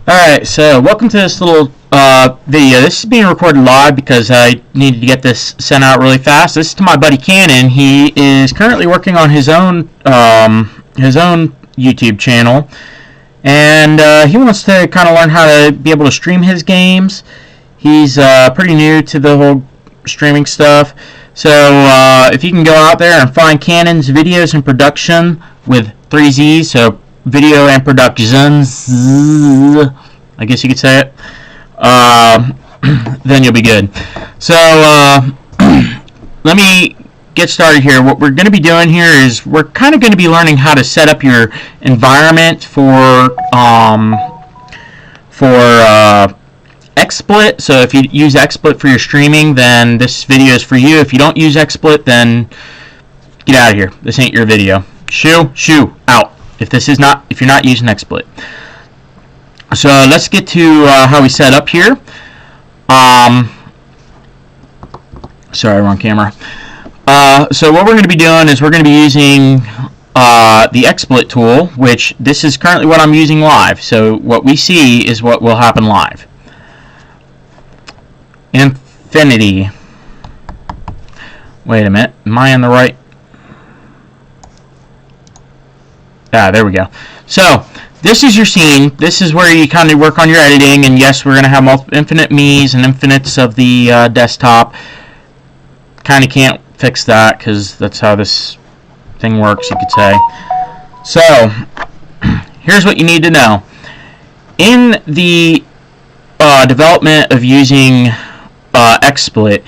Alright, so welcome to this little video. This is being recorded live because I needed to get this sent out really fast. This is to my buddy Cannon. He is currently working on his own YouTube channel, and he wants to kind of learn how to be able to stream his games. He's pretty new to the whole streaming stuff. So if you can go out there and find Cannon's videos and production with 3 Z's, so video and productions, I guess you could say it, then you'll be good. So let me get started here. What we're going to be doing here is we're kind of going to be learning how to set up your environment for xsplit. So if you use xsplit for your streaming, then this video is for you. If you don't use xsplit, then get out of here. This ain't your video. Shoo out. If you're not using xsplit. So let's get to how we set up here. Sorry, wrong camera. So what we're going to be doing is we're going to be using the xsplit tool, which this is currently what I'm using live. So what we see is what will happen live. Infinity. Wait a minute. Am I in the right? There we go. So this is your scene. This is where you kind of work on your editing, and yes, we're going to have infinite me's and infinites of the desktop. Kind of can't fix that because that's how this thing works, you could say. So here's what you need to know. In the development of using xsplit,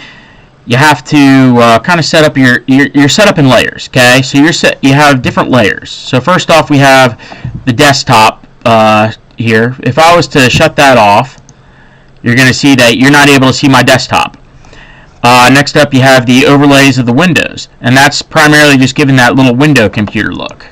you have to kind of set up your setup in layers. Okay, so you have different layers. So first off, we have the desktop here. If I was to shut that off, you're going to see that you're not able to see my desktop. Next up, you have the overlays of the windows, and that's primarily just giving that little window computer look.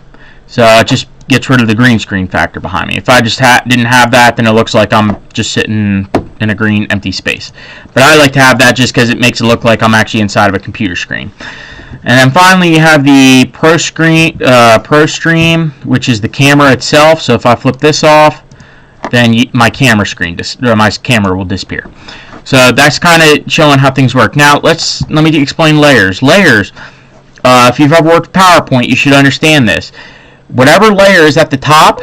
So it just gets rid of the green screen factor behind me. If I just didn't have that, then it looks like I'm just sitting in a green empty space. But I like to have that just because it makes it look like I'm actually inside of a computer screen. And then finally you have the Pro Stream, which is the camera itself. So if I flip this off, then my camera will disappear. So that's kind of showing how things work. Now let me explain layers. Layers. If you've ever worked with PowerPoint, you should understand this. Whatever layer is at the top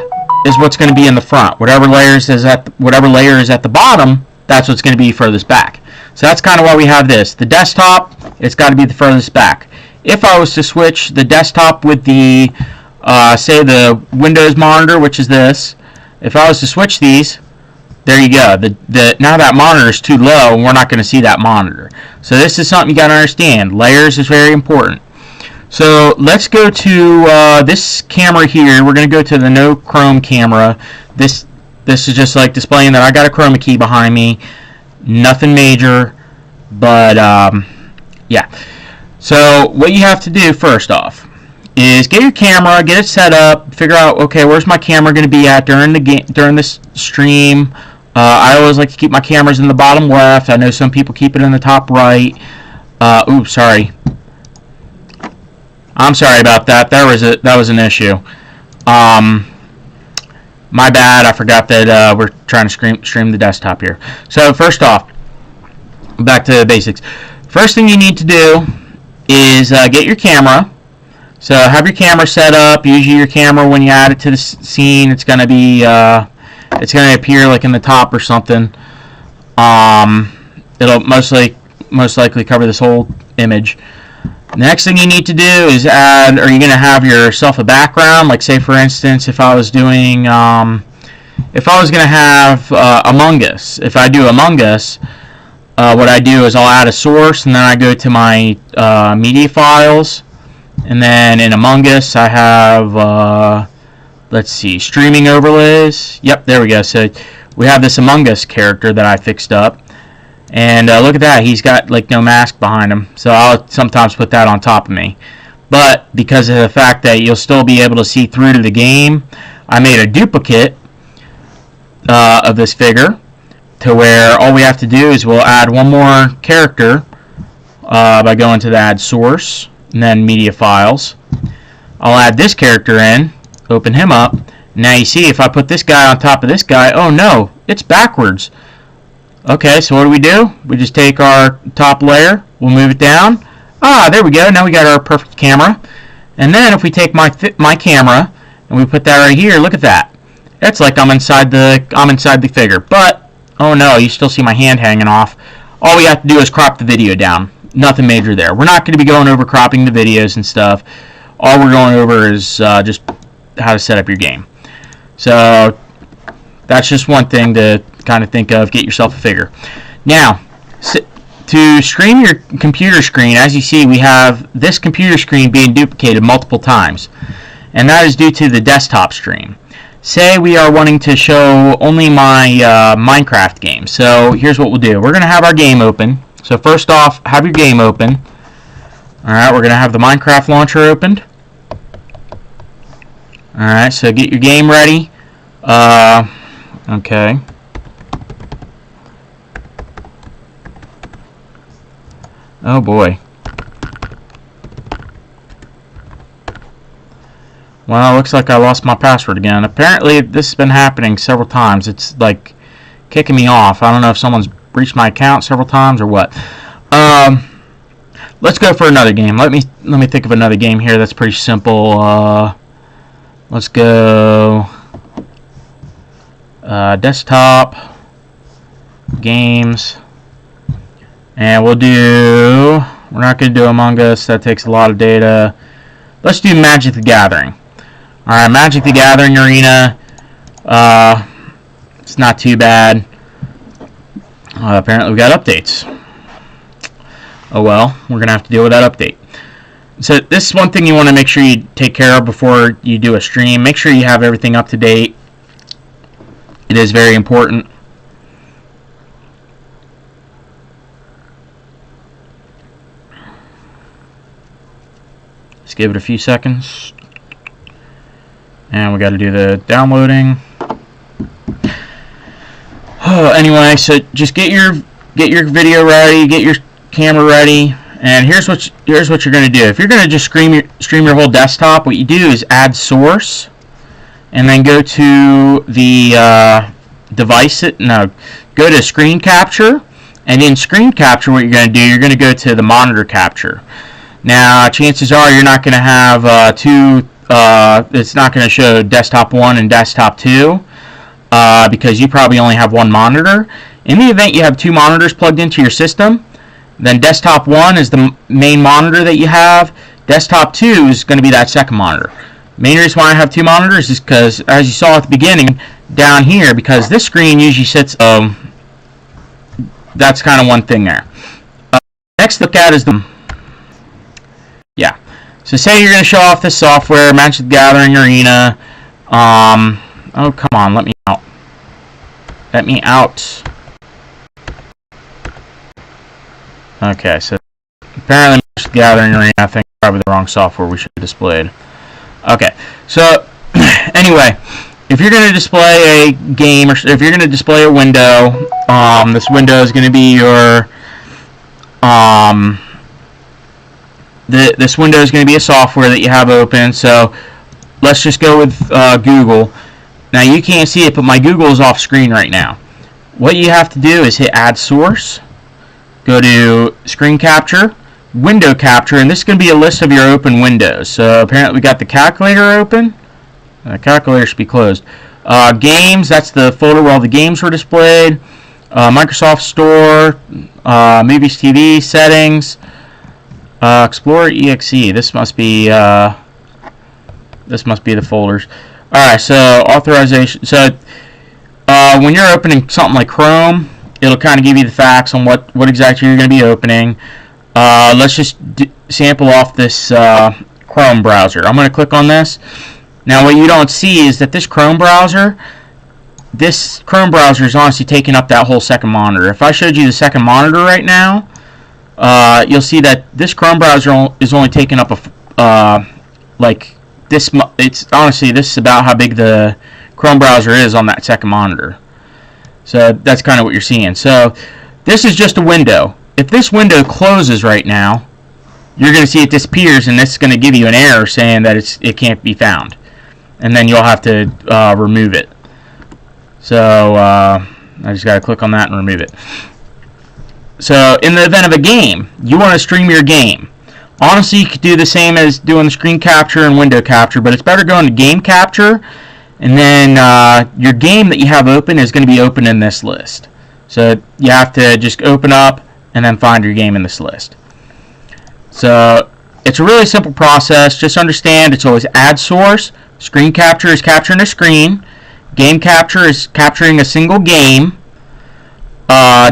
is what's going to be in the front. Whatever layer is at the bottom, that's what's going to be furthest back. So that's kind of why we have this. The desktop, it's got to be the furthest back. If I was to switch the desktop with the, say the Windows monitor, which is this, if I was to switch these, there you go. Now that monitor is too low, and we're not going to see that monitor. So this is something you got to understand. Layers is very important. So let's go to this camera here. We're going to go to the no chrome camera. This is just like displaying that I got a chroma key behind me. Nothing major, but yeah. So what you have to do first off is get your camera, get it set up, figure out, okay, where's my camera going to be at during this stream. I always like to keep my cameras in the bottom left. I know some people keep it in the top right. Ooh, sorry. I'm sorry about that. That was an issue. My bad. I forgot that we're trying to stream the desktop here. So first off, back to the basics. First thing you need to do is get your camera. So have your camera set up. Usually your camera, when you add it to the scene, it's going to be it's going to appear like in the top or something. It'll most likely cover this whole image. Next thing you need to do is add, are you going to have yourself a background? Like say for instance, if I was doing, if I was going to have Among Us, if I do Among Us, what I do is I'll add a source, and then I go to my media files, and then in Among Us I have, let's see, streaming overlays. Yep, there we go. So we have this Among Us character that I fixed up. And look at that, he's got like no mask behind him, so I'll sometimes put that on top of me. But because of the fact that you'll still be able to see through to the game, I made a duplicate of this figure to where all we have to do is we'll add one more character by going to the add source and then media files. I'll add this character in, open him up, Now you see if I put this guy on top of this guy, oh no, it's backwards. Okay, so what do? We just take our top layer, we'll move it down. Ah, there we go. Now we got our perfect camera. And then if we take my camera and we put that right here, look at that. It's like I'm inside the figure. But oh no, you still see my hand hanging off. All we have to do is crop the video down. Nothing major there. We're not going to be going over cropping the videos and stuff. All we're going over is just how to set up your game. So that's just one thing to kind of think of. Get yourself a figure. Now, to stream your computer screen, as you see, we have this computer screen being duplicated multiple times. And that is due to the desktop stream. Say we are wanting to show only my Minecraft game. So here's what we'll do. We're going to have our game open. So first off, have your game open. Alright, we're going to have the Minecraft launcher opened. Alright, so get your game ready. Okay. Oh boy. Well, looks like I lost my password again. Apparently, this has been happening several times. It's like kicking me off. I don't know if someone's breached my account several times or what. Let's go for another game. Let me think of another game here that's pretty simple. Let's go desktop games, and we're not going to do Among Us. That takes a lot of data. Let's do Magic the Gathering. Alright, Magic the Gathering Arena. It's not too bad. Apparently we got updates. Oh well, we're going to have to deal with that update. So this is one thing you want to make sure you take care of before you do a stream. Make sure you have everything up to date. It is very important. Let's give it a few seconds. And we got to do the downloading. Anyway, so just get your video ready, get your camera ready, and here's what you're going to do. If you're going to just stream your whole desktop, what you do is add source, and then go to the go to screen capture, and in screen capture, what you're going to do, you're going to go to the monitor capture. Now, chances are you're not going to have it's not going to show desktop 1 and desktop 2 because you probably only have one monitor. In the event you have two monitors plugged into your system, then desktop 1 is the main monitor that you have. Desktop 2 is going to be that second monitor. Main reason why I have two monitors is because, as you saw at the beginning, down here, because this screen usually sits, that's kind of one thing there. Next look at is so say you're going to show off this software, Magic the Gathering Arena. Oh, come on, let me out. Let me out. Okay, so apparently Magic the Gathering Arena, I think, is probably the wrong software we should have displayed. Okay, so anyway, if you're going to display a game, or if you're going to display a window, this window is going to be your this window is going to be a software that you have open. So let's just go with Google. Now you can't see it, but my Google is off screen right now. What you have to do is hit Add Source, go to Screen Capture, Window Capture, and this is going to be a list of your open windows. So apparently we got the calculator open. The calculator should be closed. Games, that's the folder where all the games were displayed. Microsoft Store, Movies, TV, Settings, Explorer, EXE. This must be the folders. All right, so authorization. So when you're opening something like Chrome, it'll kind of give you the facts on what exactly you're going to be opening. Let's just sample off this Chrome browser. I'm going to click on this. Now what you don't see is that this Chrome browser is honestly taking up that whole second monitor. If I showed you the second monitor right now, you'll see that this Chrome browser is only taking up like this. It's honestly, this is about how big the Chrome browser is on that second monitor. So that's kind of what you're seeing. So this is just a window. If this window closes right now, you're going to see it disappears, and this is going to give you an error saying that it can't be found. and then you'll have to remove it. So I just got to click on that and remove it. So in the event of a game, you want to stream your game. Honestly, you could do the same as doing the screen capture and window capture, but it's better going to game capture, and then your game that you have open is going to be open in this list. So you have to just open up and then find your game in this list. So it's a really simple process. Just understand it's always add source. Screen capture is capturing a screen. Game capture is capturing a single game.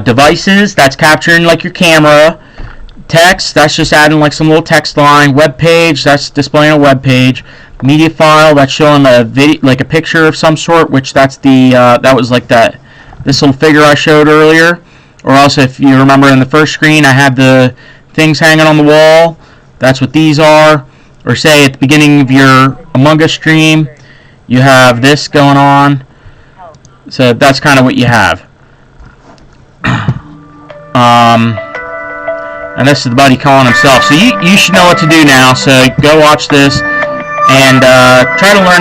Devices, that's capturing like your camera. Text, that's just adding like some little text line. Web page, that's displaying a web page. Media file, that's showing a video, like a picture of some sort, which that's the that was like this little figure I showed earlier. Or else, if you remember in the first screen, I had the things hanging on the wall. That's what these are. Or say at the beginning of your Among Us stream, you have this going on. So that's kind of what you have. And this is the buddy calling himself. So you should know what to do now. So go watch this and try to learn